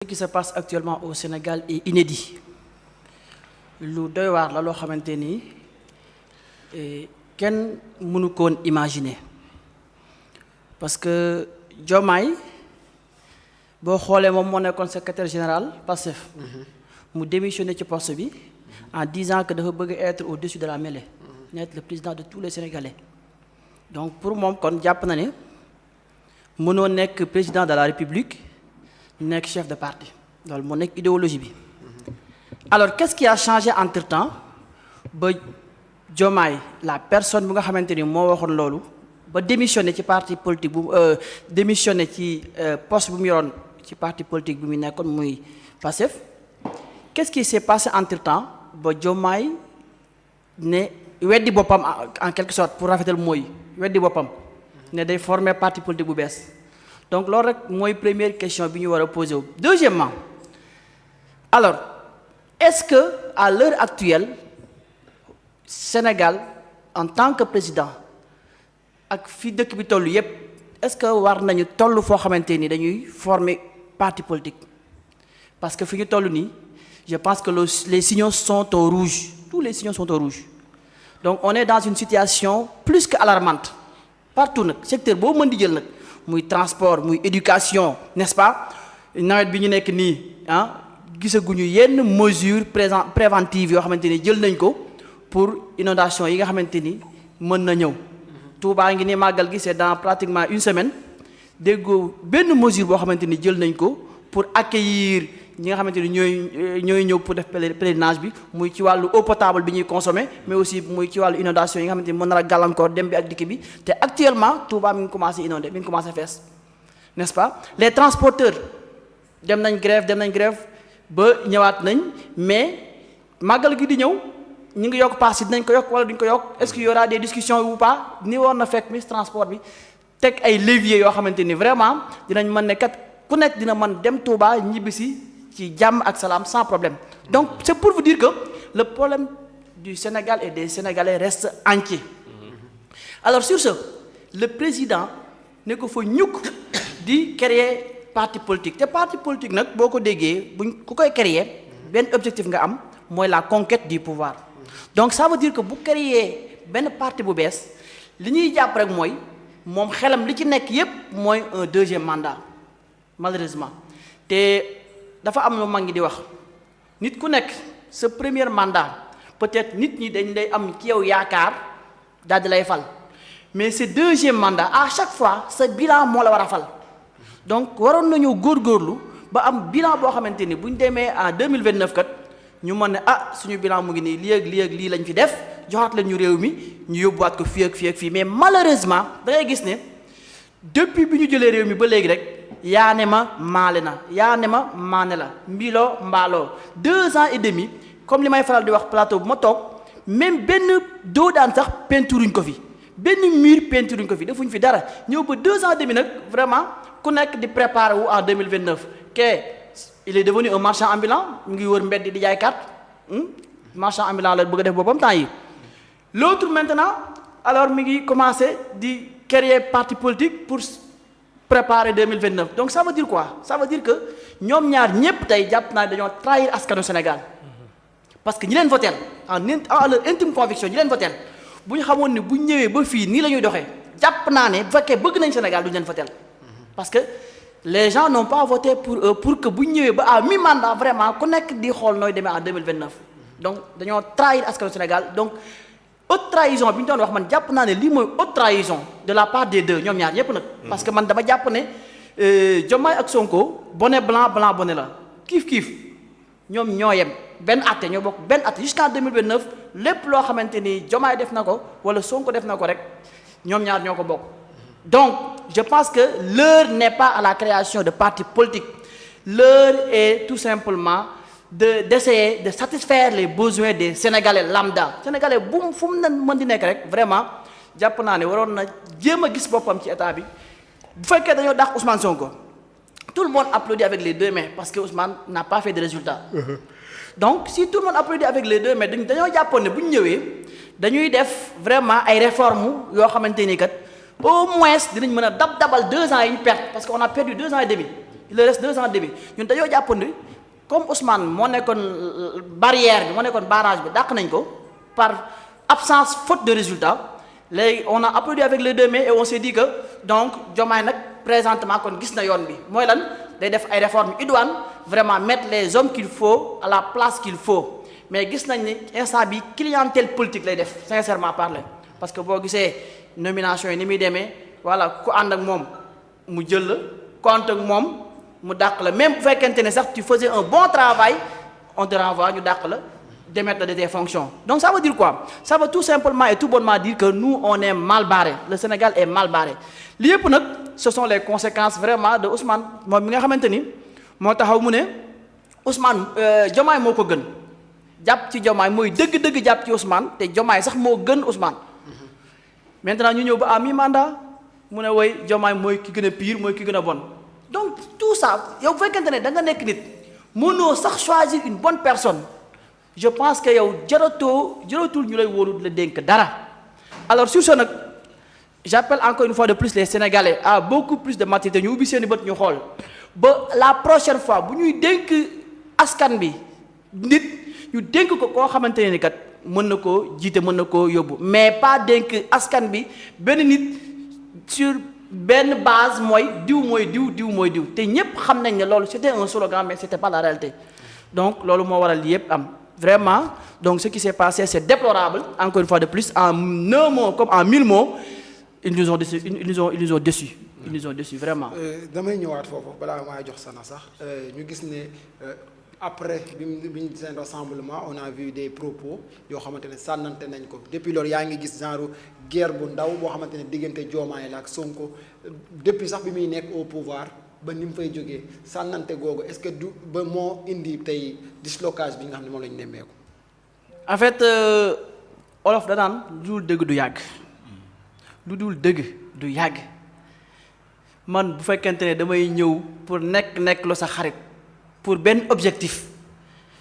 Ce qui se passe actuellement au Sénégal est inédit lu doy waar la loo xamante ni kenn mënu koon imaginer parce que Diomaye boo xoolee moom moo nekkoon secrétaire général Pastef mu démissionné ci poste bi en disant que dafa bëgg être au-dessus de la mêlée être le président de tous les Sénégalais donc pour moom kon jàpp na ne mënoo nekk président de la République nekk chef de parti loolu moo nekk idéologie bi alors qu'est-ce qui a changé entre-temps ba Diomaye la personne bu nga xamante ni moo waxoon loolu ba démissionné ci parti politique bu démissionné ci poste bu mu yoroon ci parti politique bi mu nekkoon muy Pastef qu'est-ce qui s'est passé entre-temps ba Diomaye ne weddi boppam en quelque sorte pour rafetal mooy weddi boppam ne day former parti politique bu bees donc loolu rek mooy première question bi ñu war a poser wu. Deuxièmement alors est-ce que à l'heure actuelle Sénégal en tant que président ak fi dëkk bi toll yépp est-ce que war nañu toll foo xamante ni dañuy former parti politique parce que fi ñu toll nii je pense que les signaux sont au rouge tous les signaux sont au rouge donc on est dans une situation plus que alarmante partout nag secteur boo mën di jël nag muy transport muy éducation n'est-ce pas nawet bi ñu nekk nii gisaguñu yenn mesures préventives yoo xamante ni jël nañ ko pour inondation yi nga xamante ni mën na ñëw Touba ngi ni màggal gi c'est dans pratiquement une semaine déggoo benn mesure boo xamante ni jël nañ ko pour accueillir ñi nga xamante ni ñooy ñëw pour def pèlerinage bi muy ci wàllu eau potable bi ñuy consommer mais aussi muy ci wàllu inondation yi nga xamante ni mën na la gàllankoor dem bi ak dikk bi te actuellement Touba mi ngi commencé inondé mi ngi commencé fees n'est-ce pas les transporteurs dem nañ grève ba ñëwaat nañ mais màggal gi di ñëw ñu ngi yokk paas yi dinañ ko yokk wala duñ ko yokk est-ce qu'il y aura des discussions ou pas ni war na fekk ministre transport bi teg ay leviers yoo xamante ni vraiment dinañ mën ne kat ku nekk dina mën dem Touba ñibbisi ci jàmm ak salaam sans problème donc c'est pour vous dire que le problème du Sénégal et des Sénégalais reste entier alors sur ce le président ne ko fa ñukk di créer parti politique te parti politique nag boo ko déggee buñ ku koy créer benn objectif nga am mooy la conquête du pouvoir donc ça veut dire que bu créer benn parti bu bees li ñuy jàpp rek mooy moom xelam li ci nekk yépp mooy un deuxième mandat malheureusement te dafa am lu mag ñi di wax nit ku nekk sa premier mandat peut-être nit ñi dañ lay am ci yow yaakaar daal di lay fal mais ce deuxième mandat à chaque fois sa bilan moo la war a fal donc waroon nañu góorgóorlu ba am bilan boo xamante ni bu ñu demee en 2029 kat ñu mën ne suñu bilan mu ngi nii lii ak lii lañ fi def joxaat leen ñu réew mi ñu yóbbuwaat ko fii ak fii mais malheureusement da ngay gis ne depuis bi ñu jëlee réew mi ba léegi rek yaa ne ma maale na yaa ne ma maane la mbiloo mbaaloo 2 ans et demi comme li may faral di wax plateau bu ma toog même benn doo daan sax peinturuñ ko fi benn mur peinturuñ ko fi defuñ fi dara ñëw ba 2 ans et demi nag vraiment ku nekk di préparer wu en 2029 il est devenu un marchand ambulant mu ngi wër mbedd di jaay carte marchand ambulant la bëgg a def boppam temps yi l'autre maintenant alors mi ngi commencer di créer parti politique pour préparer 2029 donc ça veut dire quoi ça veut dire que ñoom ñaar ñépp tey jàpp naa dañoo trahir askanu Sénégal parce que ñi leen votel en leur intime conviction ñi leen votel bu ñu xamoon ne bu ñu ñëwee ba fii nii la ñuy doxee jàpp naa ne bu fekkee bëgg nañ Sénégal duñu leen votel parce que les gens n'ont pas voté pour que bu ñu ñëwee ba à mi-mandat vraiment ku nekk di xool nooy demee en 2029 donc dañoo trahir askanu Sénégal donc haute trahison bi ñu doon wax man jàpp naa ne lii mooy haute trahison de la part des deux ñoom ñaar yépp nag parce que man dama jàpp ne Diomaye ak Sonko bonnet blanc bonnet la kiif ñoom ñoo yem benn atte ñoo bokk benn atte jusqu'en 2029 lépp loo xamante ni Diomaye def na ko wala Sonko def na ko rek ñoom ñaar ñoo ko bokk donc je pense que l'heure n'est pas à la création de partis politiques l'heure est tout simplement d'essayer de satisfaire les besoins des Sénégalais lambda Sénégalais bu fu mu na mën di nekk rek vraiment jàpp naa ne waroon na jéem a gis boppam ci état bi bu fekkee dañoo dàq Ousmane Sonko tout le monde applaudit avec les 2 mains parce que Ousmane n'a pas fait de résultat donc si tout le monde applaudit avec les 2 mains dañoo jàppoon ne bu ñu ñëwee dañuy def vraiment ay réformes yoo xamante ni kat au moins dinañ mën a dabal 2 ans yi ñu perte parce que on a perdu 2 ans et demi il leur reste 2 ans et demi ñun dañoo jàpp ni comme Ousmane moo nekkoon barrière bi moo nekkoon barrage bi dàq nañ ko par absence faute de résultat léegi on a applaudi avec les 2 mains et on s'est dit que donc Diomaye nag présentement kon gis na yoon bi mooy lan day def ay réformes idoines vraiment mettre les hommes qu'il faut à la place qu'il faut mais gis nañ ni instant bi clientèle politique lay def sincèrement parler parce que boo gisee nomination yi ni muy demee voilà ku ànd ak moom mu jël la ku ànd ak moom mu dàq la même bu fekkente ne sax tu faisais un bon travail on te renvoie ñu dàq la démettre de tes fonctions donc ça veut dire quoi ça veut tout simplement et tout bonnement dire que nous on est mal barré le Sénégal est mal barré li yëpp nag ce sont les conséquences vraiment de Ousmane moom mi nga xamante ni moo taxaw mu ne Ousmane Diomaye moo ko gën jàpp ci Diomaye mooy dëgg-dëgg jàpp ci Ousmane te Diomaye sax moo gën Ousmane maintenant ñu ñëw ba à mi-mandat mu ne woy Diomaye mooy ki gën a pire mooy ki gën a bon donc tout ça yow bu fekkente ne da nga nekk nit mënoo sax choisir une bonne personne je pense que yow jaratul ñu lay wóolu la dénk dara alors sur ce nag j'appelle encore une fois de plus les Sénégalais à beaucoup plus de maturité ñu ubbi seeni bët ñu xool ba la prochaine fois bu ñuy dénk askan bi nit ñu dénk ko koo xamante ne ni kat mën na koo jiite mën na koo yóbbu mais pas dénk askan bi benn nit sur benn base mooy diw mooy diw te ñépp xam nañ ne loolu c'était un slogan mais c'était pas la réalité donc loolu moo waral yépp am vraiment donc ce qui s'est passé c'est déplorable encore une fois de plus en un mot comme en 1000 mots ils nous ont déçus vraiment. damay ñëwaat foofu balaa maa jox sana sax ñu gis ne après bi ñu seen rassemblement on a vu des propos yoo xamante ne sànnante nañ ko depuis loolu yaa ngi gis genre guerre bu ndaw boo xamante ne diggante Diomaye la ak Sonko depuis sax bi muy nekk au pouvoir ba ni mu fay jógee sànnante googu est-ce que du ba moo indi tey dislocage bi nga xam ne moom la ñu nemmeeku. en fait olof da naan lu dul dëgg du yàgg lu dul dëgg du yàgg man bu fekkente ne damay ñëw pour nekk lu sa xarit pour benn objectif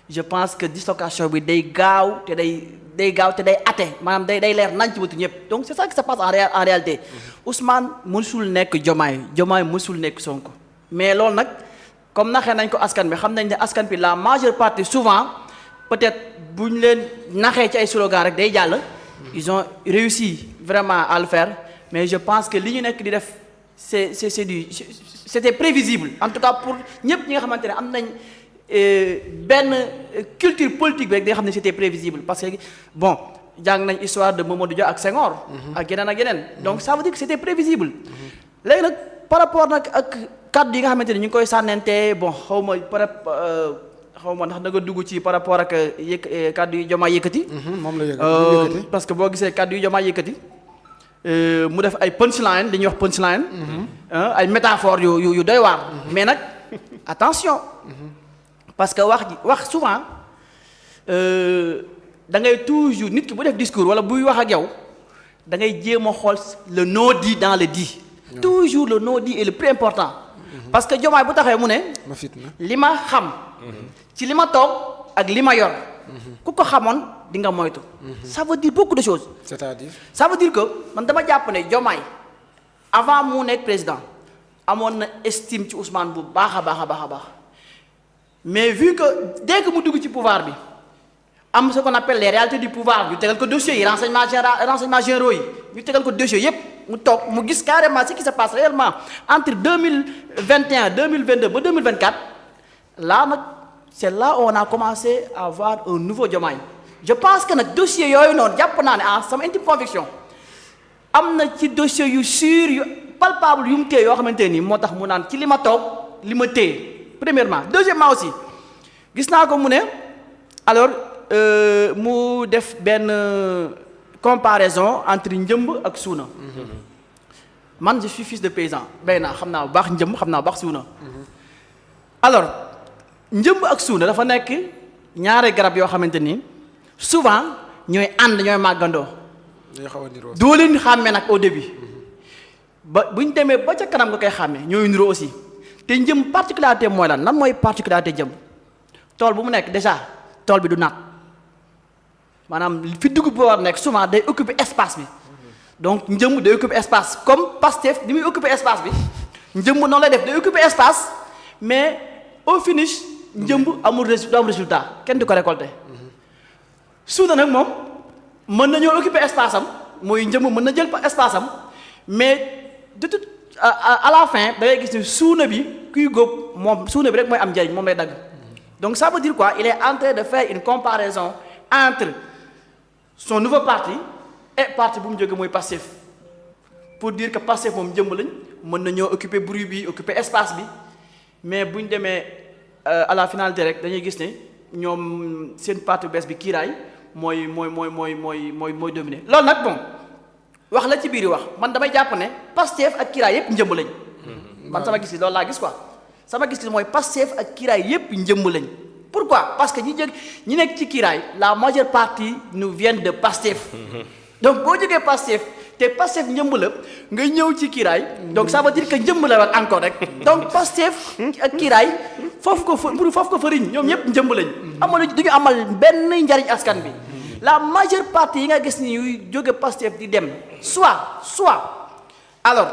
je pense que dislocation bi day gaaw te day ate maanaam day leer nañ ci bëtu ñëpp donc c'est ça qui se passe en réalité Ousmane mësul nekk Diomaye mësul nekk Sonko mais loolu nag comme naxee nañ ko askan bi xam nañ ne askan bi la majeure partie souvent peut-être bu ñu leen naxee ci ay slogan rek day jàll ils ont réussi vraiment à le faire mais je pense que li ñu nekk di def c'était prévisible en tout cas pour ñëpp ñi nga xamante ne am nañ benn culture politique bi rek day xam ne c'était prévisible parce que bon jàng nañ histoire de Mamadou Dia ak Senghor ak yeneen donc ça veut dire que c'était prévisible léegi nag par rapport nag ak kàddu yi nga xamante ne ñu ngi koy sànnante bon xaw ma ndax da nga dugg ci par rapport ak kàddu yi Diomaye yëkkati moom la yëkkati parce que boo gisee kàddu yi Diomaye yëkkati mu def ay punchline li ñuy wax punchline ay métaphores yu doy waar mais nag attention parce que wax souvent da ngay toujours nit ki bu def discours wala buy wax ak yow da ngay jéem a xool le non-dit dans le dit toujours le non-dit est le plus important parce que Diomaye bu taxee mu ne li ma xam ci li ma toog ak li ma yor ku ko xamoon di nga moytu ça veut dire beaucoup de choses c'est-à-dire ça veut dire que man dama jàpp ne Diomaye avant mu nekk président amoon na estime ci Ousmane bu baax a baax mais vu que dès que mu dugg ci pouvoir bi am ce qu'on appelle les réalités du pouvoir ñu tegal ko dossiers yi renseignements généraux yi ñu tegal ko dossiers yépp mu toog mu gis carrément ce qui se passe réellement entre 2021 2022 ba 2024 là nag c'est là où on a commencé à avoir un nouveau Diomaye je pense que nag dossier yooyu noonu jàpp naa ne sama intime conviction am na ci dossier yu sûr yu palpable yu mu téye yoo xamante nii moo tax mu naan ci li ma toog li ma téye premièrement deuxièmement aussi gis naa ko mu ne alors mu def benn comparaison entre njëmb ak suuna man je suis fils de paysan bay naa xam naa bu baax njëmb xam naa bu baax suuna alors njëmb ak suuna dafa nekk ñaari garab yoo xamante ni souvent ñooy ànd ñooy màggandoo doo leen xàmmee nag au début ba bu ñu demee ba ca kanam nga koy xàmmee ñooy niroo aussi te njëm particularité mooy lan mooy particularité jëm tool bu mu nekk déjà tool bi du naat maanaam fi dugub bi war nekk souvent day occuper espace bi donc njëmb day occuper espace comme Pastef ni muy occuper espace bi njëmb noonu lay def day occuper espace mais au finish njëmb amul résultat kenn du ko récolter. suuna nag moom mën nañoo occuper espace am mooy njëmb mën na jël espace am mais de tout à la fin da ngay gis ni suuna bi kuy góob moom suuna bi rek mooy am njariñ moom lay dagg. donc ça veut dire quoi il est en train de faire une comparaison entre son nouveau parti et parti bu mu jóge mooy Pastef pour dire que Pastef moom njëmb lañ mën nañoo occuper bruit bi occuper espace bi mais bu ñu demee à la finalité rek dañuy gis ne ñoom seen parti bu bees bi kiiraay mooy dominer loolu nag bon wax la ci biir wax man damay jàpp ne Pastef ak kiiraay yépp njëmb lañ. man sama gis loolu laa gis quoi sama gis mooy Pastef ak kiiraay yépp njëmb lañ. pourquoi parce que ñi nekk ci kiiraay la majeure partie nous viennent de Pastef. donc boo jógee Pastef te Pastef njëmb la nga ñëw ci kiiraay donc ça veut dire que njëmb la war encore rek donc Pastef ak kiiraay foofu ko fëriñ ñoom ñëpp njëmb lañ. duñu amal benn njariñ askan bi. la majeure partie yi nga gis ni yuy jóge Pastef di dem soit alors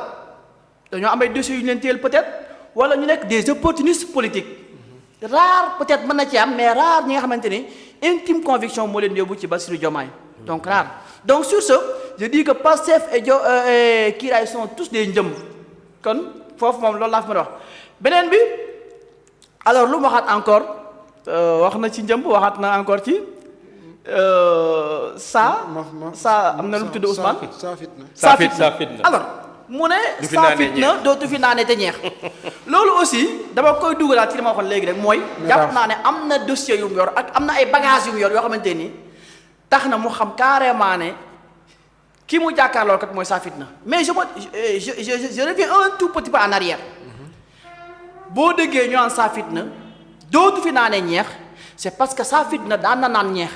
dañoo am ay dossiers yu ñu leen téyel peut-être wala ñu nekk des opportunistes politiques rare peut-être mën na ci am mais rare ñi nga xamante ni intime conviction moo leen yóbbu ci Bassirou Diomaye donc rare donc sur ce je dis que Pastef et Kiiraay sont tous des njëmb kon foofu moom loolu laa fi mën a wax beneen bi alors lu mu waxaat encore wax na ci njëmb waxaat na encore ci am na lu mu tudd Ousmane. saa fitna alors mu ne saa fitna dootu fi naane te ñeex loolu aussi dama koy dugalaat ci li ma waxoon léegi rek mooy jàpp naa ne am na dossier yu mu yor ak am na ay bagages yu mu yor yoo xamante ni tax na mu xam carrément ne ki mu jàkkaarloo kat mooy saa fitna mais je reviens un tout petit peu en arrière boo déggee ñu naan saa fitna dootu fi naane ñeex c'est parce que saa fitna daan na naan ñeex.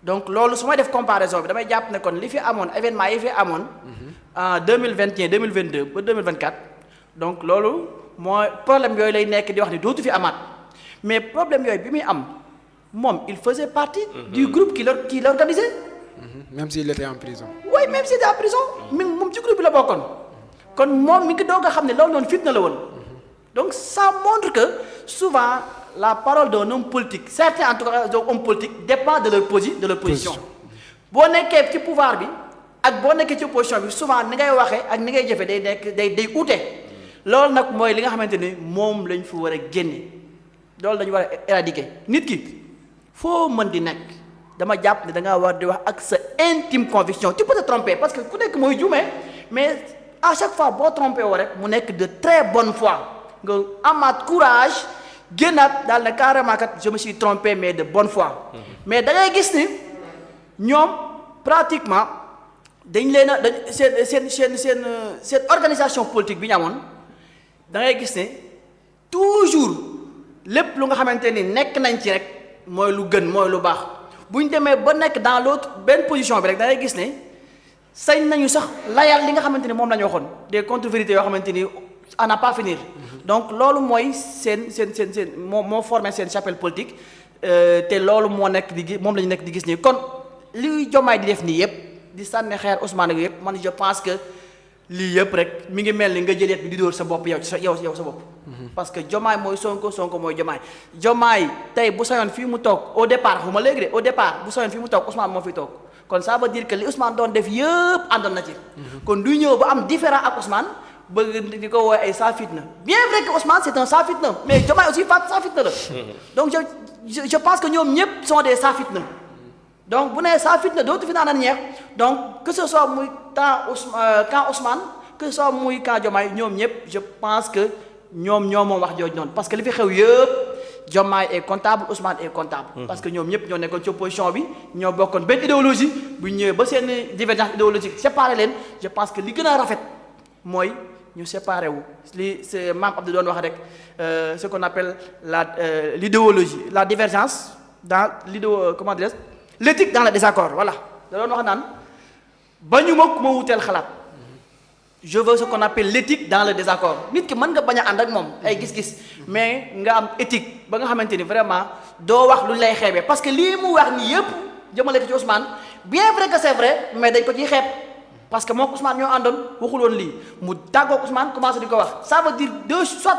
donc loolu su may def comparaison bi damay jàpp ne kon li fi amoon événement yi fi amoon en 2021 2022 ba 2024 donc loolu mooy problème yooyu lay nekk di wax ni dootu fi amaat mais problème yooyu bi muy am moom il faisait partie du groupe qui l'organisait. même s'il était en prison. oui même s'il était en prison moom ci groupe bi la bokkoon kon moom mi ngi doog a xam ne loolu noonu fitna la woon donc ça montre que souvent la parole d'un homme politique certains en tout cas des hommes politiques dépend de leur position boo nekkee ci pouvoir bi ak boo nekkee ci opposition bi souvent ni ngay waxee ak ni ngay jëfe day uute loolu nag mooy li nga xamante ni moom lañ fi war a génne loolu dañu war a éradiquer nit ki foo mën di nekk dama jàpp ne da ngaa war di wax ak sa intime conviction tu peux te tromper parce que ku nekk mooy juumee mais à chaque fois boo trompé woo rek mu nekk de très bonne foi nga amaat courage génnaat daal ne carrément kat je me suis trompé mais de bonne foi. mais da ngay gis ni ñoom pratiquement dañ leen a seen organisation politique bi ñu amoon da ngay gis ne toujours lépp lu nga xamante ni nekk nañ ci rek mooy lu gën mooy lu baax bu ñu demee ba nekk dans l'autre benn position bi rek da ngay gis ne sañ nañu sax layal li nga xamante ni moom la ñu waxoon des contre-vérités yoo xamante ni à n'a pas finir. donc loolu mooy seen moo formé seen chapelle politique te loolu moo nekk di moom la ñu nekk di gis nii kon li Diomaye di def nii yëpp di sànni xeer Ousmane ak yëpp man je pense que lii yëpp rek mi ngi mel ni nga jël yet bi di dóor sa bopp yow sa bopp. parce que Diomaye mooy Sonko mooy Diomaye tey bu sañoon fii mu toog au départ xuma léegi de au départ bu sañoon fii mu toog Ousmane moo fi toog kon ça veut dire que li Ousmane doon def yëpp àndoon na ci. kon du ñëw ba am différent ak Ousmane. bëgg di ko woowee ay saa fitna bien vrai que Ousmane c'est un saa fitna mais Diomaye aussi saa fitna la donc je pense que ñoom ñëpp sont des saa fitna donc bu nee saa fitna dootu fi naan ñeex donc que ce soit muy camp Ousmane que ce soit muy camp Diomaye ñoom ñëpp je pense que ñoom moom wax jooju noonu parce que li fi xew yëpp Diomaye est comptable Ousmane est comptable parce que ñoom ñëpp ñoo nekkoon ci opposition bi ñoo bokkoon benn idéologie bu ñu ñëwee ba seen divergence idéologique séparé leen je pense que li gën a rafet mooy ñu séparé wu li c'est Mame Abdou doon wax rek ce qu'on appelle l'idéologie la divergence dans comment dire l'éthique dans le désaccord voilà da doon wax naan ba ñu ma ku ma wuteel xalaat je veux ce qu'on appelle l'éthique dans le désaccord nit ki mën nga bañ a ànd ak moom ay gis-gis mais nga am éthique ba nga xamante ni vraiment doo wax lu lay xeebee parce que lii mu wax nii yëpp jëmale ko ci Ousmane bien vrai que c'est vrai mais dañ ko ciy xeeb parce que moom Ousmane ñoo àndoon waxul woon lii mu tàggoog Ousmane commencé di ko wax ça veut dire soit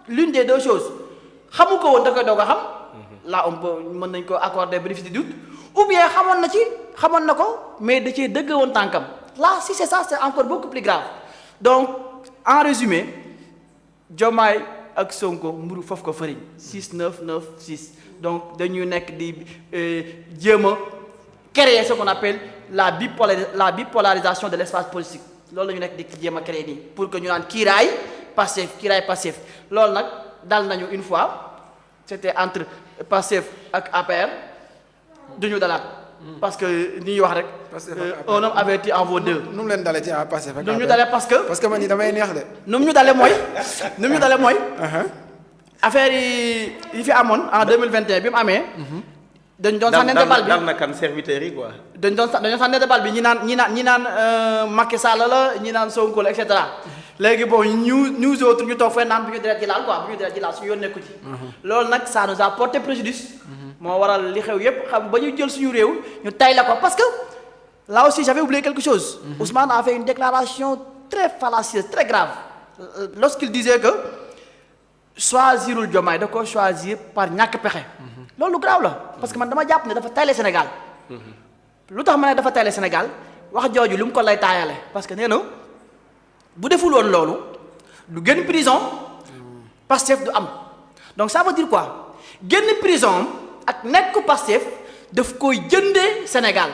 l'une des deux choses xamu ko woon da koy doog a xam là on peut mën nañ ko accorder bénéfice du doute ou bien xamoon na ko mais da cee dëgg woon tànkam là si c'est ça c'est encore beaucoup plus grave donc en résumé Diomaye ak Sonko mburu foofu ko fëriñ 6 9 9 6 donc dañuy nekk di jéem a créer ce qu'on appelle la bipolarisation de l'espace politique loolu la ñu nekk di jéem a créer nii pour que ñu naan kiiraay passif loolu nag dal nañu une fois c'était entre Pastef ak APR duñu dalaat parce que ni ñuy wax rek un homme averti en vaut deux. nu mu leen dalee ci Pastef ak nu mu ñu dalee parce que man ni damay neex de. nu mu ñu dalee mooy affaire yi fi amoon en 2021 bi mu amee. dañ doon sànnante bal bi dal na kan serviteurs yi quoi. dañoo sànnante bal bi ñi naan Macky Sall la ñi naan Sonko la et cetera. léegi bon nous autres ñu toog fee naan bu ñu deret ji laal quoi bu ñu deret ji laal suñu yoon nekku ci. loolu nag ça nous a porté préjudice. moo waral li xew yépp xam ba ñu jël suñu réew ñu tay la ko parce que là aussi j'avais oublié quelque chose. Ousmane a fait une déclaration très fallacieuse très grave lorsqu'il disait que choisirul Diomaye da ko choisir par ñàkk pexe. loolu grave la parce que man dama jàpp ne dafa tayle Sénégal. lu tax ma ne dafa tayle Sénégal wax jooju lu mu ko lay taayale parce que nee na bu deful woon loolu du génn prison Pastef du am donc ça veut dire quoi génn prison ak nekk Pastef daf koy jëndee Sénégal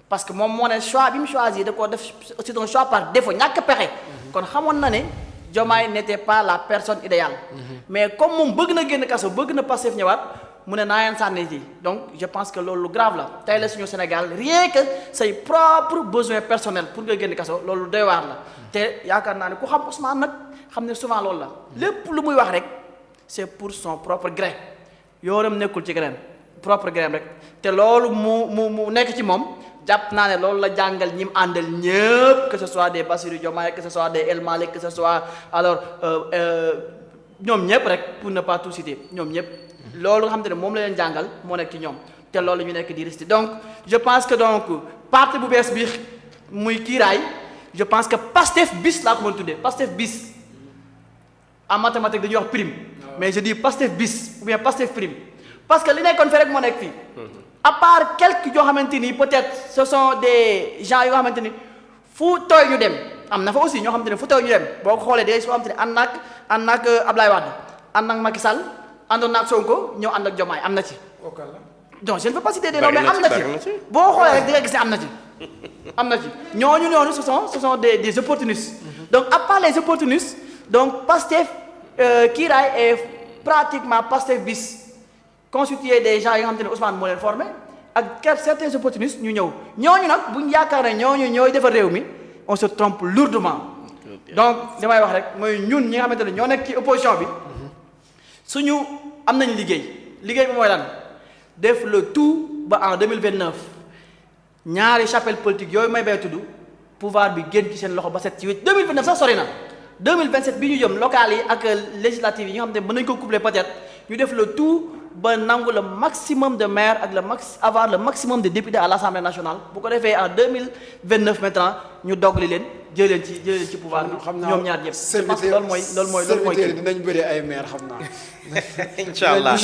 parce que moom moo ne choix bi mu choisir da koo def c'est un choix par défaut ñàkk pexe kon xamoon na ne Diomaye n'était pas la personne idéale mais comme moom bëgg na génn kaso bëgg na Pastef ñëwaat mu ne naa leen sànni ci donc je pense que loolu grave la tey la suñu Sénégal rien que say propres besoins personnels pour nga génn kaso loolu doy waar la te yaakaar naa ne ku xam Ousmane nag xam ne souvent loolu la lépp lu muy wax rek c'est pour son propre gré yoonam nekkul ci gré propre gré rek te loolu mu nekk ci moom jàpp naa ne loolu la jàngal ñi mu àndal ñëpp que ce soit des Bassirou Diomaye que ce soit des El Malick que ce soit alors ñoom ñëpp rek pour ne pas tout citer ñoom ñëpp loolu nga xam te ne moom la leen jàngal moo nekk ci ñoom te loolu ñu nekk di rester donc je pense que donc parti bu bees bi muy kiiraay je pense que Pastef bis laa ko mën a tuddee Pastef bis en mathématique dañuy wax prime mais je dis Pastef bis ou bien Pastef prime parce que li nekkoon fi rek moo nekk fii à part quelques yoo xamante ni peut-être ce sont des gens yoo xamante ni fu tooy ñu dem am na fa aussi ñoo xamante ni fu tooy ñu dem boo ko xoolee day soo xamante ni ànd naag Ablaye Wade ànd naag Macky Sall àndoon naag Sonko ñëw ànd ak Diomaye am na ci. donc je ne peux pas citer des noms mais am na ci boo xoolee rek di nga gis ne am na ci. am na ci ñooñu ce sont des opportunistes. donc à part les opportunistes donc Pastef kiiraay est pratiquement Pastef bis constitué des gens yi nga xamante ne Ousmane moo leen formé ak certains opportunistes ñu ñëw ñooñu nag buñ yaakaar ne ñooñu ñooy defar réew mi on se trompe lourdement. donc li may wax rek mooy ñun ñi nga xamante ne ñoo nekk ci opposition bi. suñu am nañ liggéey bi mooy lan def le tout ba en 2029 ñaari chapelle politique yooyu may bay tudd pouvoir bi génn ci seen loxo ba set ci 2029 sax sori na 2027 bi ñu jëm local yi ak législatives yi nga xam ne mën nañu ko coupler peut-être ñu def le tout ba nangu le maximum de maires ak avoir le maximum de députés à l'Assemblée nationale bu ko defee en 2029 maintenant ñu dogli leen jëlee ci pouvoir bi ñoom ñaar ñëpp. je pense que loolu mooy serviteurs dinañ bëri ay maires xam naa. incha allah